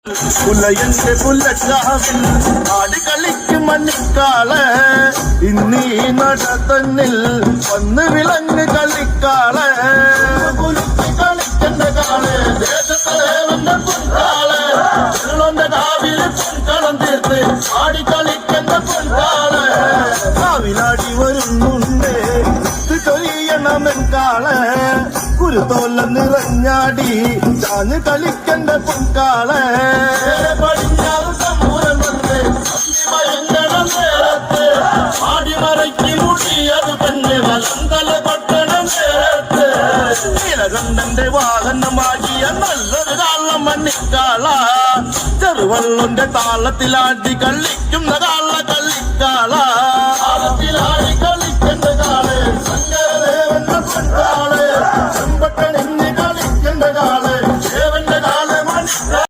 പുലയന്റെ പുല്ലക്കാവിൽ ആടി കളിക്കും മണ്ണിക്കാള ഇന്നീ നട തന്നിൽ വന്ന് വിളങ്ങ് കളിക്കാള കളിക്കണ്ട കാള് ദേശത്തലേവന്റെ പൊൻകാള് വെള്ളന്റെ കാവില് പൊൻകളം തീർത്ത് ആടി കളിക്കണ്ട പൊൻകാള് കാവിലാടി വരുന്നുണ്ട് കൊയ്യണമെൻ കാള് കുരുത്തോല നിറഞ്ഞാടി ചാഞ്ഞ് കളിക്കണ്ട പൊൻകാള് പടിഞ്ഞാറ് സമ്മൂലം വന്ന് ഭയങ്കരം നേരത്ത് ആടിമറയ്ക്ക് മുടിയത് തന്നെ വലന്തല പട്ടണം നേരത്ത് നീലകണ്ഠന്റെ വാഹനമാകിയ നല്ലൊരു കാളം മണ്ണിക്കാള ചെറുവള്ളന്റെ താളത്തിലാടി കളിക്കുന്ന കാള കളിക്കാള